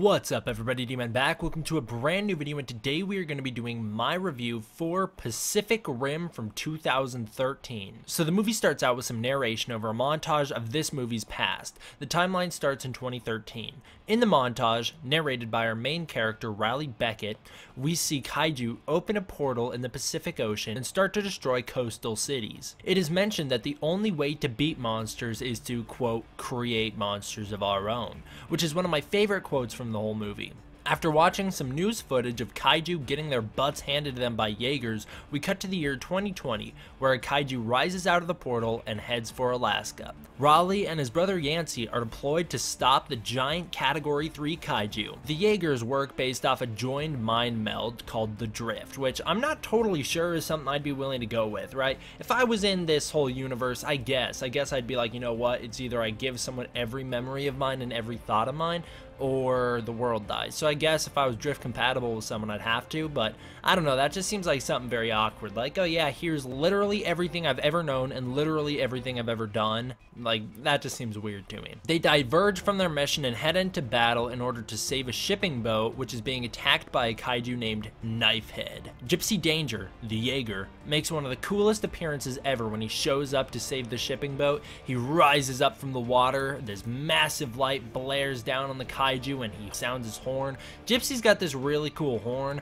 What's up everybody, D-Man back. Welcome to a brand new video, and today we are going to be doing my review for Pacific Rim from 2013. So the movie starts out with some narration over a montage of this movie's past. The timeline starts in 2013. In the montage, narrated by our main character Riley Beckett, we see kaiju open a portal in the Pacific Ocean and start to destroy coastal cities. It is mentioned that the only way to beat monsters is to, quote, create monsters of our own, which is one of my favorite quotes from the whole movie. After watching some news footage of kaiju getting their butts handed to them by Jaegers, we cut to the year 2020, where a kaiju rises out of the portal and heads for Alaska. Raleigh and his brother Yancey are deployed to stop the giant Category 3 kaiju. The Jaegers work based off a joined mind meld called the Drift, which I'm not totally sure is something I'd be willing to go with, right? If I was in this whole universe, I guess I'd be like, you know what, it's either I give someone every memory of mine and every thought of mine, or the world dies. So I guess if I was drift compatible with someone, I'd have to, but I don't know, that just seems like something very awkward. Like, oh yeah, here's literally everything I've ever known and literally everything I've ever done. Like, that just seems weird to me. They diverge from their mission and head into battle in order to save a shipping boat, which is being attacked by a kaiju named Knifehead. Gypsy Danger, the Jaeger, makes one of the coolest appearances ever when he shows up to save the shipping boat. He rises up from the water, this massive light blares down on the kaiju and he sounds his horn. Gypsy's got this really cool horn.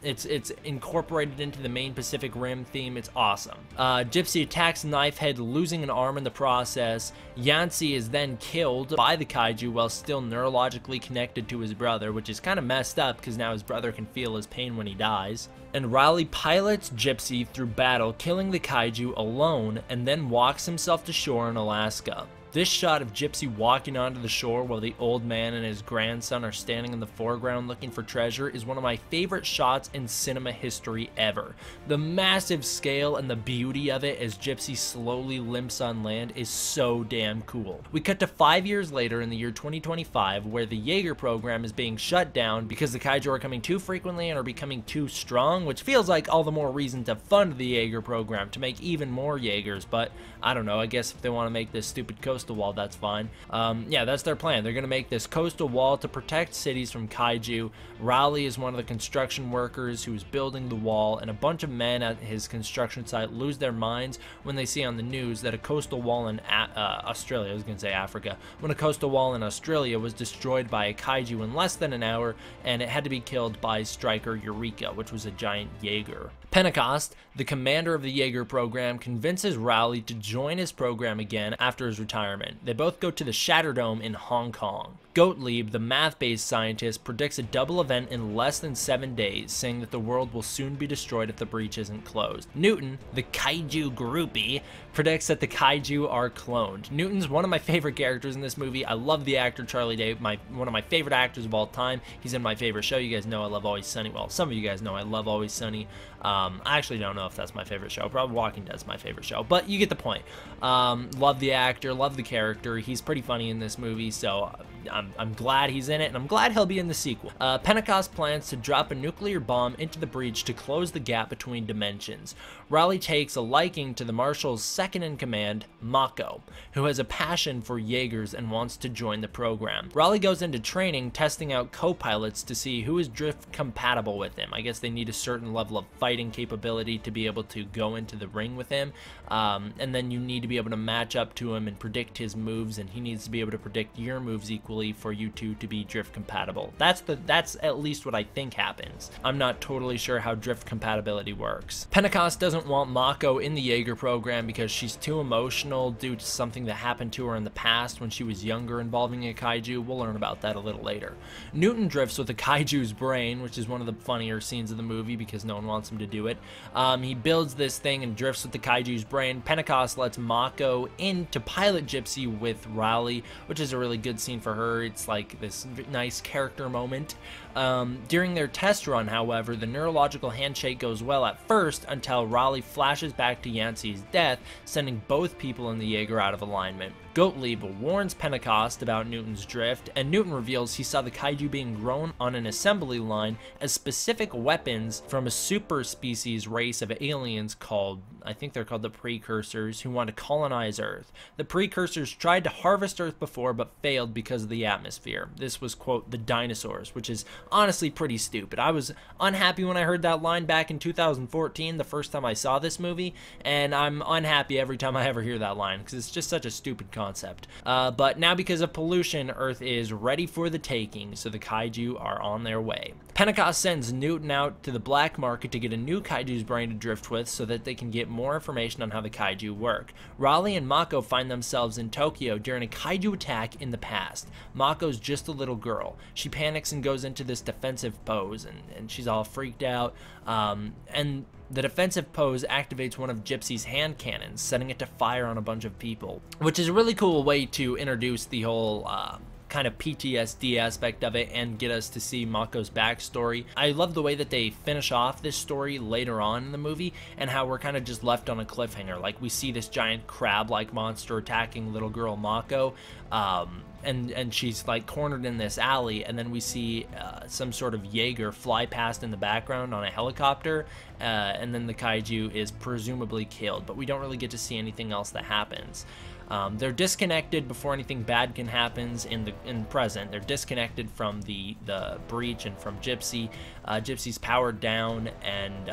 It's incorporated into the main Pacific Rim theme. It's awesome. Gypsy attacks Knifehead, losing an arm in the process. Yancey is then killed by the kaiju while still neurologically connected to his brother, which is kind of messed up because now his brother can feel his pain when he dies. And Riley pilots Gypsy through battle, killing the kaiju alone, and then walks himself to shore in Alaska. This shot of Gypsy walking onto the shore while the old man and his grandson are standing in the foreground looking for treasure is one of my favorite shots in cinema history ever. The massive scale and the beauty of it as Gypsy slowly limps on land is so damn cool. We cut to 5 years later in the year 2025, where the Jaeger program is being shut down because the kaiju are coming too frequently and are becoming too strong, which feels like all the more reason to fund the Jaeger program to make even more Jaegers, but I don't know, I guess if they want to make this stupid coastal wall, that's fine. Yeah, that's their plan. They're gonna make this coastal wall to protect cities from kaiju. Raleigh is one of the construction workers who's building the wall, and a bunch of men at his construction site lose their minds when they see on the news that a coastal wall in Australia, I was gonna say Africa, when a coastal wall in Australia was destroyed by a kaiju in less than an hour, and it had to be killed by Striker Eureka, which was a giant Jaeger. Pentecost, the commander of the Jaeger program, convinces Raleigh to join his program again after his retirement. They both go to the Shatterdome in Hong Kong. Gottlieb, the math-based scientist, predicts a double event in less than 7 days, saying that the world will soon be destroyed if the breach isn't closed. Newton, the kaiju groupie, predicts that the kaiju are cloned. Newton's one of my favorite characters in this movie. I love the actor Charlie Day, one of my favorite actors of all time. He's in my favorite show. You guys know I love Always Sunny. Well, some of you guys know I love Always Sunny. I actually don't know if that's my favorite show. Probably Walking Dead's my favorite show, but you get the point. Love the actor, love the character. He's pretty funny in this movie, so I'm glad he's in it, and I'm glad he'll be in the sequel. Pentecost plans to drop a nuclear bomb into the breach to close the gap between dimensions. Raleigh takes a liking to the Marshal's second-in-command, Mako, who has a passion for Jaegers and wants to join the program. Raleigh goes into training, testing out co-pilots to see who is drift compatible with him. I guess they need a certain level of fighting capability to be able to go into the ring with him, and then you need to be able to match up to him and predict his moves, and he needs to be able to predict your moves equally for you two to be drift compatible. That's at least what I think happens. I'm not totally sure how drift compatibility works. Pentecost doesn't want Mako in the Jaeger program because she's too emotional due to something that happened to her in the past when she was younger involving a kaiju. We'll learn about that a little later. Newton drifts with a kaiju's brain, which is one of the funnier scenes of the movie because no one wants him to do it. He builds this thing and drifts with the kaiju's brain. Pentecost lets Mako in to pilot Gypsy with Raleigh, which is a really good scene for her. It's like this nice character moment. During their test run, however, the neurological handshake goes well at first until Raleigh flashes back to Yancey's death, sending both people in the Jaeger out of alignment. Gottlieb warns Pentecost about Newton's drift, and Newton reveals he saw the kaiju being grown on an assembly line as specific weapons from a super species race of aliens called, I think they're called the Precursors, who want to colonize Earth. The Precursors tried to harvest Earth before but failed because of the atmosphere. This was, quote, the dinosaurs, which is honestly pretty stupid. I was unhappy when I heard that line back in 2014, the first time I saw this movie, and I'm unhappy every time I ever hear that line, because it's just such a stupid concept. But now, because of pollution, Earth is ready for the taking, so the kaiju are on their way. Pentecost sends Newton out to the black market to get a new kaiju's brain to drift with so that they can get more information on how the kaiju work. Raleigh and Mako find themselves in Tokyo during a kaiju attack in the past. Mako's just a little girl. She panics and goes into this defensive pose, and she's all freaked out. And the defensive pose activates one of Gypsy's hand cannons, setting it to fire on a bunch of people, which is a really cool way to introduce the whole kind of PTSD aspect of it and get us to see Mako's backstory. I love the way that they finish off this story later on in the movie, and how we're kind of just left on a cliffhanger. Like, we see this giant crab-like monster attacking little girl Mako, and she's like cornered in this alley, and then we see some sort of Jaeger fly past in the background on a helicopter, and then the kaiju is presumably killed, but we don't really get to see anything else that happens. They're disconnected before anything bad can happen in present. They're disconnected from the breach and from Gypsy. Gypsy's powered down, and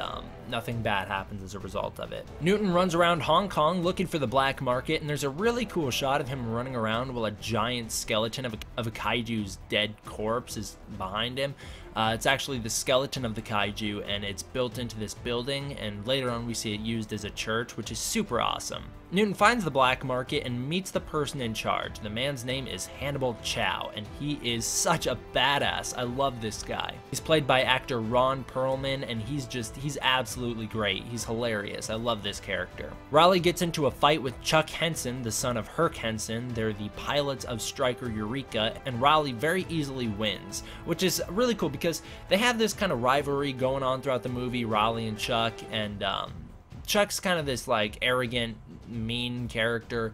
nothing bad happens as a result of it. Newton runs around Hong Kong looking for the black market, and there's a really cool shot of him running around while a giant skeleton of a kaiju's dead corpse is behind him. It's actually the skeleton of the kaiju, and it's built into this building, and later on we see it used as a church, which is super awesome. Newton finds the black market and meets the person in charge. The man's name is Hannibal Chow, and he is such a badass. I love this guy. He's played by actor Ron Perlman, and he's absolutely great. He's hilarious. I love this character. Raleigh gets into a fight with Chuck Henson, the son of Herc Henson. They're the pilots of Striker Eureka, and Raleigh very easily wins, which is really cool because they have this kind of rivalry going on throughout the movie, Raleigh and Chuck, and Chuck's kind of this like arrogant, mean character,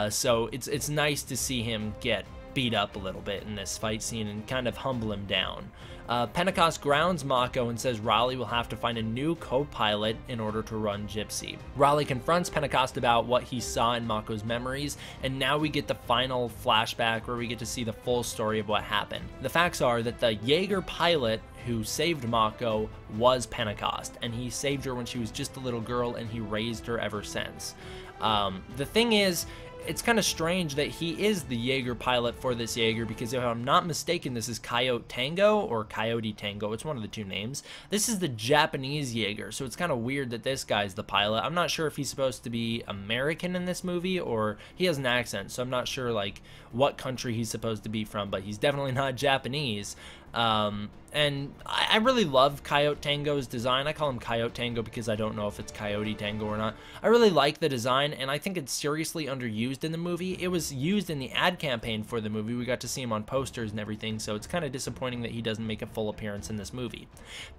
so it's nice to see him get beat up a little bit in this fight scene and kind of humble him down. Pentecost grounds Mako and says Raleigh will have to find a new co-pilot in order to run Gypsy. Raleigh confronts Pentecost about what he saw in Mako's memories, and now we get the final flashback where we get to see the full story of what happened. The facts are that the Jaeger pilot who saved Mako was Pentecost, and he saved her when she was just a little girl, and he raised her ever since. The thing is, it's kind of strange that he is the Jaeger pilot for this Jaeger, because if I'm not mistaken, this is Coyote Tango or Coyote Tango. It's one of the two names. This is the Japanese Jaeger, so it's kind of weird that this guy's the pilot. I'm not sure if he's supposed to be American in this movie, or he has an accent, so I'm not sure like what country he's supposed to be from, but he's definitely not Japanese. And I really love Coyote Tango's design. I call him Coyote Tango because I don't know if it's Coyote Tango or not. I really like the design, and I think it's seriously underused in the movie. It was used in the ad campaign for the movie. We got to see him on posters and everything, so it's kind of disappointing that he doesn't make a full appearance in this movie.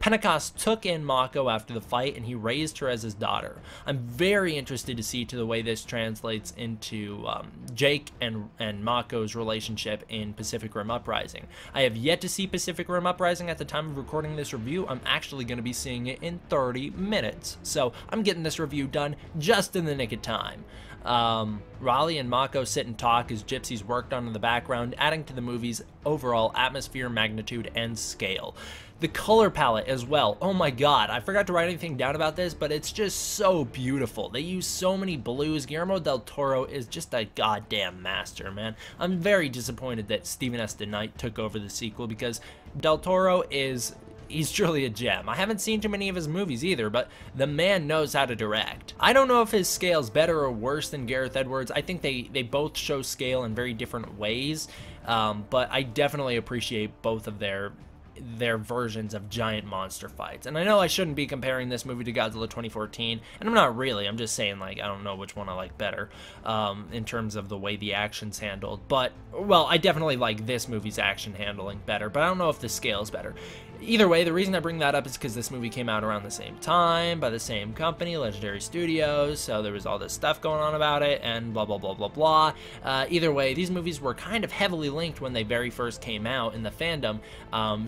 Pentecost took in Mako after the fight, and he raised her as his daughter. I'm very interested to see the way this translates into Jake and Mako's relationship in Pacific Rim Uprising. I have yet to see Pacific Rim Uprising at the time of recording this review. I'm actually going to be seeing it in 30 minutes, so I'm getting this review done just in the nick of time. Raleigh and Mako sit and talk as Gypsy's worked on in the background, adding to the movie's overall atmosphere, magnitude, and scale. The color palette as well, oh my god, I forgot to write anything down about this, but it's just so beautiful. They use so many blues. Guillermo del Toro is just a goddamn master, man. I'm very disappointed that Stephen S. DeKnight took over the sequel, because del Toro he's truly a gem. I haven't seen too many of his movies either, but the man knows how to direct. I don't know if his scale's better or worse than Gareth Edwards. I think they both show scale in very different ways, but I definitely appreciate both of their versions of giant monster fights. And I know I shouldn't be comparing this movie to Godzilla 2014, and I'm not really. I'm just saying, like, I don't know which one I like better in terms of the way the action's handled. But, well, I definitely like this movie's action handling better, but I don't know if the scale's better. Either way, the reason I bring that up is because this movie came out around the same time by the same company, Legendary Studios, so there was all this stuff going on about it, and blah, blah, blah, blah, blah. Either way, these movies were kind of heavily linked when they very first came out in the fandom,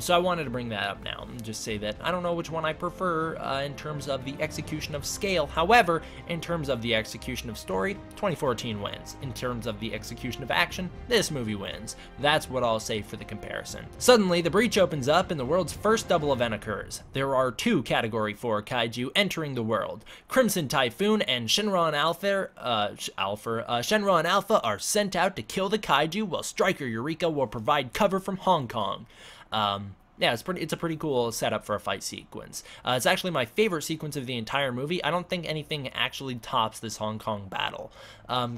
so I wanted to bring that up now and just say that I don't know which one I prefer in terms of the execution of scale. However, in terms of the execution of story, 2014 wins. In terms of the execution of action, this movie wins. That's what I'll say for the comparison. Suddenly, the breach opens up and the world's first double event occurs. There are two Category 4 kaiju entering the world. Crimson Typhoon and Shenron Alpha are sent out to kill the kaiju, while Striker Eureka will provide cover from Hong Kong. Yeah, it's a pretty cool setup for a fight sequence. It's actually my favorite sequence of the entire movie. I don't think anything actually tops this Hong Kong battle.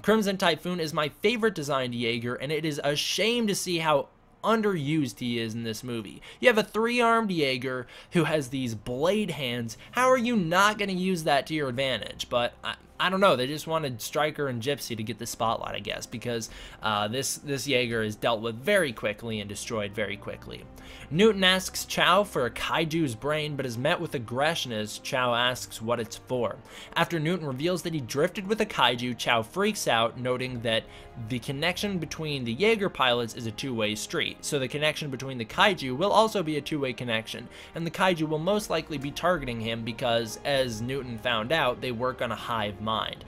Crimson Typhoon is my favorite designed Jaeger, and it is a shame to see how underused he is in this movie. You have a 3-armed Jaeger who has these blade hands. How are you not going to use that to your advantage? But I don't know, they just wanted Striker and Gypsy to get the spotlight, I guess, because this Jaeger is dealt with very quickly and destroyed very quickly. Newton asks Chow for a kaiju's brain, but is met with aggression as Chow asks what it's for. After Newton reveals that he drifted with a kaiju, Chow freaks out, noting that the connection between the Jaeger pilots is a two-way street, so the connection between the kaiju will also be a two-way connection, and the kaiju will most likely be targeting him because, as Newton found out, they work on a hive mind.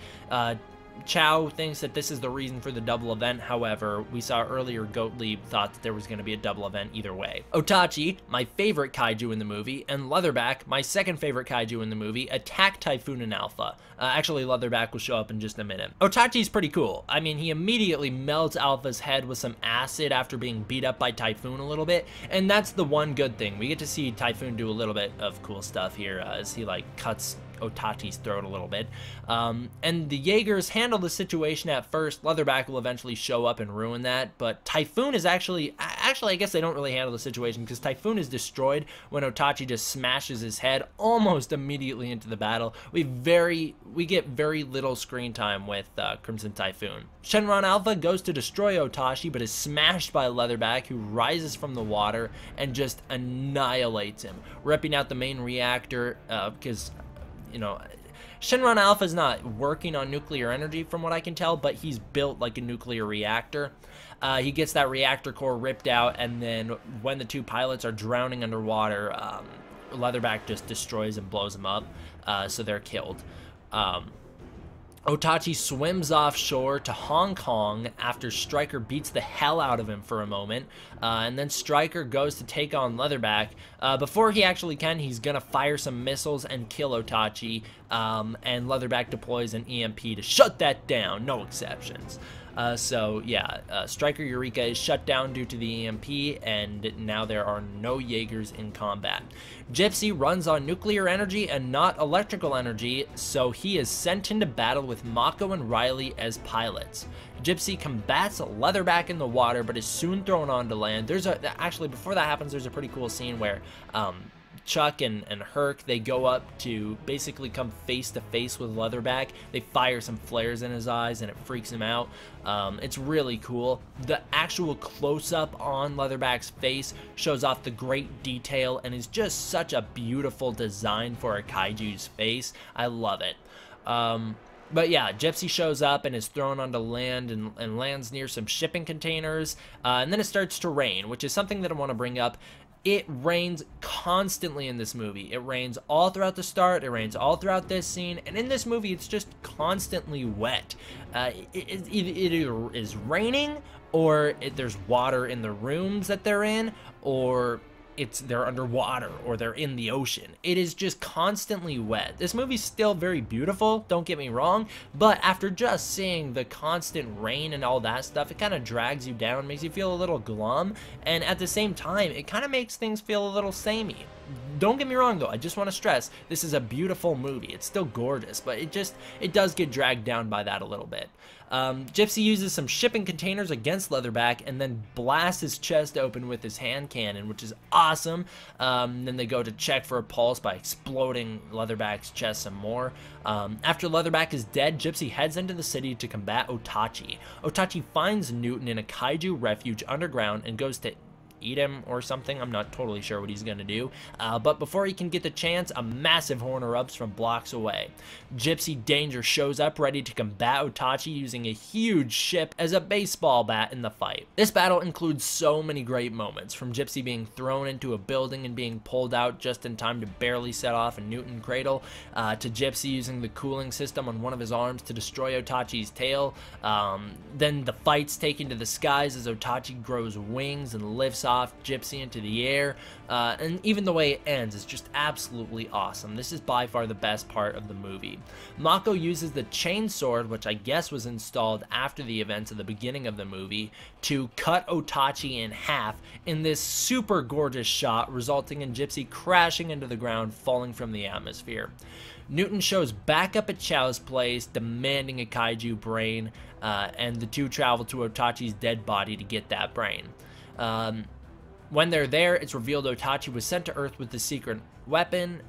Chow thinks that this is the reason for the double event. However, we saw earlier Gottlieb thought that there was going to be a double event either way. Otachi, my favorite kaiju in the movie, and Leatherback, my second favorite kaiju in the movie, attack Typhoon and Alpha. Actually, Leatherback will show up in just a minute. Otachi's pretty cool. I mean, he immediately melts Alpha's head with some acid after being beat up by Typhoon a little bit, and that's the one good thing. We get to see Typhoon do a little bit of cool stuff here as he like cuts Otachi's throat a little bit. And the Jaegers handle the situation at first. Leatherback will eventually show up and ruin that, but Typhoon is actually I guess they don't really handle the situation because Typhoon is destroyed when Otachi just smashes his head almost immediately into the battle. We get very little screen time with Crimson Typhoon. Shenron Alpha goes to destroy Otachi, but is smashed by Leatherback, who rises from the water and just annihilates him, ripping out the main reactor because you know, Shenron Alpha is not working on nuclear energy from what I can tell, but he's built like a nuclear reactor. He gets that reactor core ripped out, and then when the two pilots are drowning underwater, Leatherback just destroys and blows them up, so they're killed. Otachi swims offshore to Hong Kong after Striker beats the hell out of him for a moment, and then Striker goes to take on Leatherback. Before he actually can, he's gonna fire some missiles and kill Otachi, and Leatherback deploys an EMP to shut that down, no exceptions. So yeah, Striker Eureka is shut down due to the EMP, and now there are no Jaegers in combat. Gypsy runs on nuclear energy and not electrical energy, so he is sent into battle with Mako and Riley as pilots. Gypsy combats Leatherback in the water, but is soon thrown onto land. Actually, before that happens, there's a pretty cool scene where Chuck and Herc, they go up to basically come face to face with Leatherback. They fire some flares in his eyes and it freaks him out. It's really cool. The actual close-up on Leatherback's face shows off the great detail and is just such a beautiful design for a kaiju's face. I love it. But yeah, Gypsy shows up and is thrown onto land and lands near some shipping containers. And then it starts to rain, which is something that I want to bring up. It rains constantly in this movie. It rains all throughout the start, it rains all throughout this scene, and in this movie it's just constantly wet. It either is raining, or there's water in the rooms that they're in, or they're underwater, or they're in the ocean. It is just constantly wet. This movie's still very beautiful, don't get me wrong, but after just seeing the constant rain and all that stuff, it kind of drags you down, makes you feel a little glum, and at the same time, it kind of makes things feel a little samey. Don't get me wrong though, I just want to stress, this is a beautiful movie. It's still gorgeous, but it does get dragged down by that a little bit. Gypsy uses some shipping containers against Leatherback and then blasts his chest open with his hand cannon, which is awesome. Then they go to check for a pulse by exploding Leatherback's chest some more. After Leatherback is dead, Gypsy heads into the city to combat Otachi. Otachi finds Newton in a kaiju refuge underground and goes to eat him or something. I'm not totally sure what he's gonna do. But before he can get the chance, a massive horn erupts from blocks away. Gypsy Danger shows up ready to combat Otachi using a huge ship as a baseball bat in the fight. This battle includes so many great moments, from Gypsy being thrown into a building and being pulled out just in time to barely set off a Newton cradle, to Gypsy using the cooling system on one of his arms to destroy Otachi's tail. Then the fights take into the skies as Otachi grows wings and lifts off Gypsy into the air, and even the way it ends is just absolutely awesome. This is by far the best part of the movie. Mako uses the chainsword, which I guess was installed after the events of the beginning of the movie, to cut Otachi in half in this super gorgeous shot, resulting in Gypsy crashing into the ground, falling from the atmosphere. Newton shows back up at Chow's place, demanding a kaiju brain, and the two travel to Otachi's dead body to get that brain. When they're there, it's revealed Otachi was sent to Earth with the secret weapon.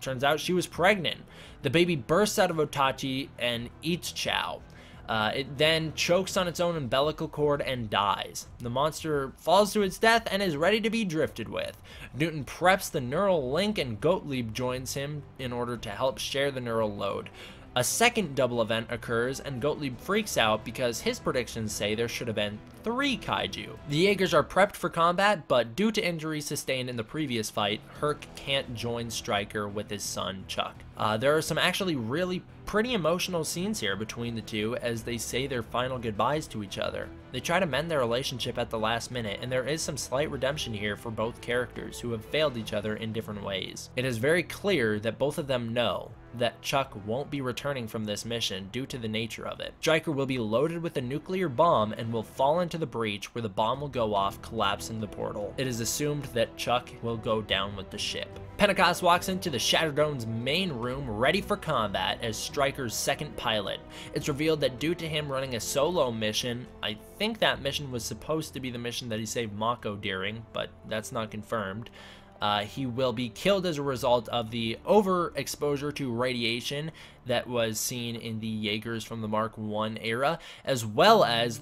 Turns out she was pregnant. The baby bursts out of Otachi and eats Chow. It then chokes on its own umbilical cord and dies. The monster falls to its death and is ready to be drifted with. Newton preps the neural link and Gottlieb joins him in order to help share the neural load. A second double event occurs and Gottlieb freaks out because his predictions say there should have been 3 kaiju. The Jaegers are prepped for combat, but due to injuries sustained in the previous fight, Herc can't join Stryker with his son Chuck. There are some actually really pretty emotional scenes here between the two as they say their final goodbyes to each other. They try to mend their relationship at the last minute, and there is some slight redemption here for both characters who have failed each other in different ways. It is very clear that both of them know that Chuck won't be returning from this mission due to the nature of it. Stryker will be loaded with a nuclear bomb and will fall into the breach where the bomb will go off, collapsing the portal. It is assumed that Chuck will go down with the ship. Pentecost walks into the Shatterdome's main room ready for combat as Stryker's second pilot. It's revealed that due to him running a solo mission, I think that mission was supposed to be the mission that he saved Mako during, but that's not confirmed. He will be killed as a result of the overexposure to radiation that was seen in the Jaegers from the Mark I era, as well as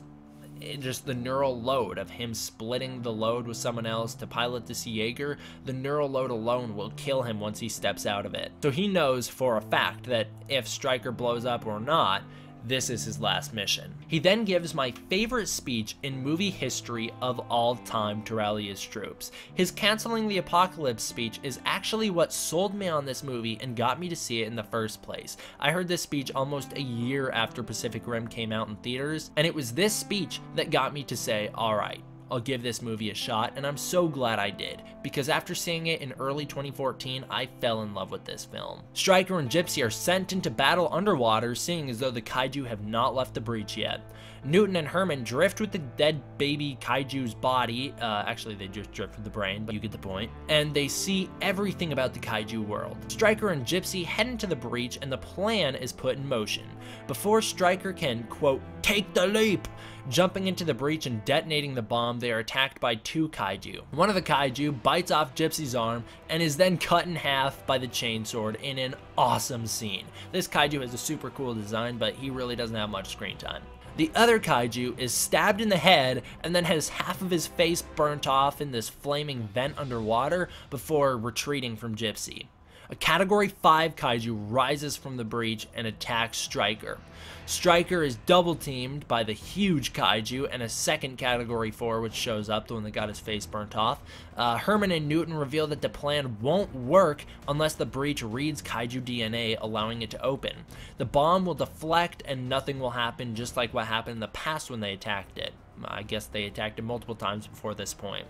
just the neural load of him splitting the load with someone else to pilot this Jaeger. The neural load alone will kill him once he steps out of it. So he knows for a fact that if Stryker blows up or not, this is his last mission. He then gives my favorite speech in movie history of all time to rally his troops. His canceling the apocalypse speech is actually what sold me on this movie and got me to see it in the first place. I heard this speech almost a year after Pacific Rim came out in theaters, and it was this speech that got me to say, alright, I'll give this movie a shot, and I'm so glad I did, because after seeing it in early 2014, I fell in love with this film. Stryker and Gypsy are sent into battle underwater, seeing as though the kaiju have not left the breach yet. Newton and Herman drift with the dead baby kaiju's body, actually they just drift with the brain, but you get the point, and they see everything about the kaiju world. Stryker and Gypsy head into the breach and the plan is put in motion. Before Stryker can, quote, take the leap, jumping into the breach and detonating the bomb, they are attacked by 2 kaiju. One of the kaiju bites off Gypsy's arm and is then cut in half by the chainsword in an awesome scene. This kaiju has a super cool design, but he really doesn't have much screen time. The other kaiju is stabbed in the head and then has half of his face burnt off in this flaming vent underwater before retreating from Gypsy. A Category 5 kaiju rises from the breach and attacks Stryker. Stryker is double teamed by the huge kaiju and a second Category 4 which shows up, the one that got his face burnt off. Herman and Newton reveal that the plan won't work unless the breach reads kaiju DNA, allowing it to open. The bomb will deflect and nothing will happen, just like what happened in the past when they attacked it. I guess they attacked it multiple times before this point.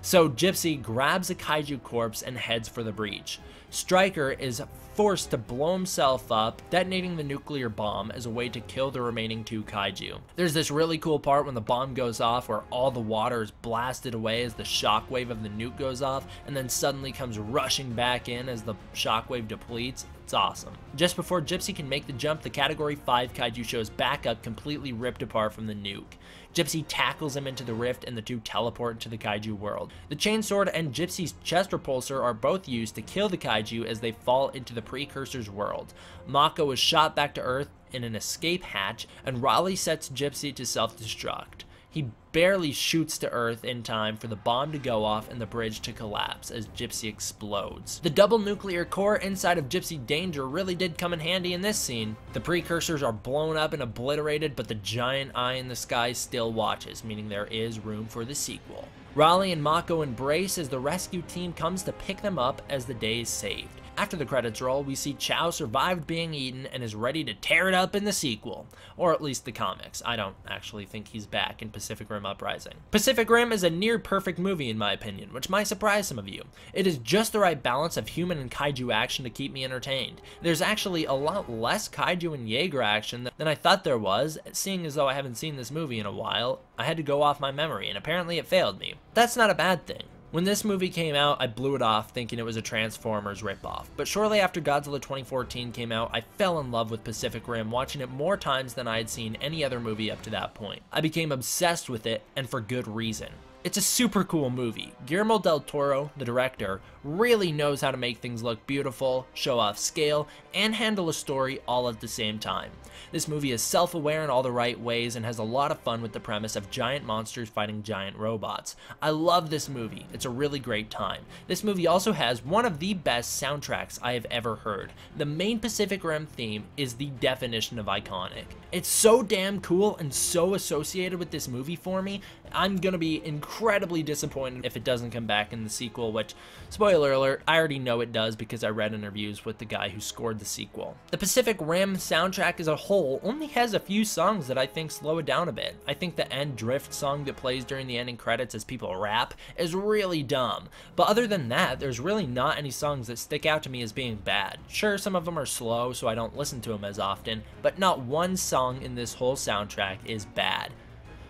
So Gypsy grabs a kaiju corpse and heads for the breach. Stryker is forced to blow himself up, detonating the nuclear bomb as a way to kill the remaining 2 kaiju. There's this really cool part when the bomb goes off where all the water is blasted away as the shockwave of the nuke goes off, and then suddenly comes rushing back in as the shockwave depletes. It's awesome. Just before Gypsy can make the jump, the Category 5 kaiju shows back up, completely ripped apart from the nuke. Gypsy tackles him into the rift and the two teleport into the kaiju world. The chainsword and Gypsy's chest repulsor are both used to kill the kaiju as they fall into the precursor's world. Mako is shot back to Earth in an escape hatch, and Raleigh sets Gypsy to self-destruct. He barely shoots to Earth in time for the bomb to go off and the bridge to collapse as Gypsy explodes. The double nuclear core inside of Gypsy Danger really did come in handy in this scene. The precursors are blown up and obliterated, but the giant eye in the sky still watches, meaning there is room for the sequel. Raleigh and Mako embrace as the rescue team comes to pick them up as the day is saved. After the credits roll, we see Chow survived being eaten and is ready to tear it up in the sequel. Or at least the comics. I don't actually think he's back in Pacific Rim Uprising. Pacific Rim is a near perfect movie in my opinion, which might surprise some of you. It is just the right balance of human and kaiju action to keep me entertained. There's actually a lot less kaiju and Jaeger action than I thought there was, seeing as though I haven't seen this movie in a while. I had to go off my memory, and apparently it failed me. That's not a bad thing. When this movie came out, I blew it off thinking it was a Transformers ripoff, but shortly after Godzilla 2014 came out, I fell in love with Pacific Rim, watching it more times than I had seen any other movie up to that point. I became obsessed with it, and for good reason. It's a super cool movie. Guillermo del Toro, the director, really knows how to make things look beautiful, show off scale, and handle a story all at the same time. This movie is self-aware in all the right ways and has a lot of fun with the premise of giant monsters fighting giant robots. I love this movie. It's a really great time. This movie also has one of the best soundtracks I have ever heard. The main Pacific Rim theme is the definition of iconic. It's so damn cool and so associated with this movie for me. I'm gonna be incredibly disappointed if it doesn't come back in the sequel, which, spoiler alert, I already know it does because I read interviews with the guy who scored the sequel. The Pacific Rim soundtrack as a whole only has a few songs that I think slow it down a bit. I think the end drift song that plays during the ending credits as people rap is really dumb. But other than that, there's really not any songs that stick out to me as being bad. Sure, some of them are slow, so I don't listen to them as often, but not one song in this whole soundtrack is bad.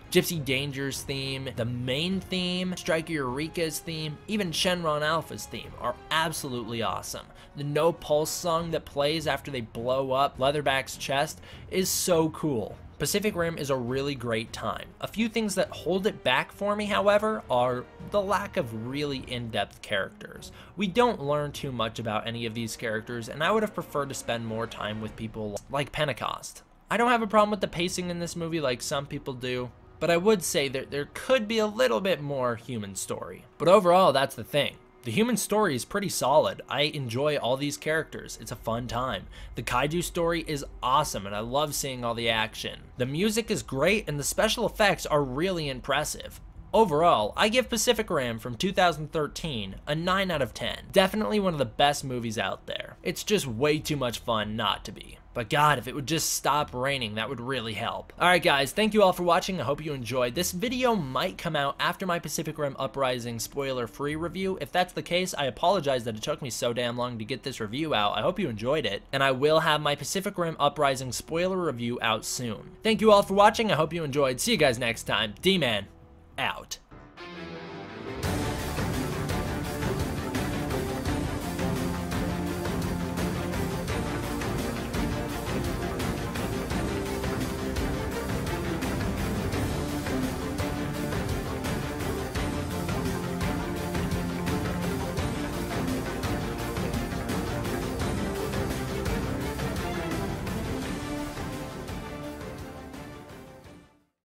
Gypsy Danger's theme, the main theme, Striker Eureka's theme, even Shenron Alpha's theme are absolutely awesome. The No Pulse song that plays after they blow up Leatherback's chest is so cool. Pacific Rim is a really great time. A few things that hold it back for me, however, are the lack of really in-depth characters. We don't learn too much about any of these characters, and I would have preferred to spend more time with people like Pentecost. I don't have a problem with the pacing in this movie like some people do, but I would say that there could be a little bit more human story. But overall, that's the thing. The human story is pretty solid. I enjoy all these characters. It's a fun time. The kaiju story is awesome, and I love seeing all the action. The music is great, and the special effects are really impressive. Overall, I give Pacific Rim from 2013 a 9 out of 10. Definitely one of the best movies out there. It's just way too much fun not to be. But God, if it would just stop raining, that would really help. Alright guys, thank you all for watching. I hope you enjoyed. This video might come out after my Pacific Rim Uprising spoiler-free review. If that's the case, I apologize that it took me so damn long to get this review out. I hope you enjoyed it. And I will have my Pacific Rim Uprising spoiler review out soon. Thank you all for watching. I hope you enjoyed. See you guys next time. D-Man, out.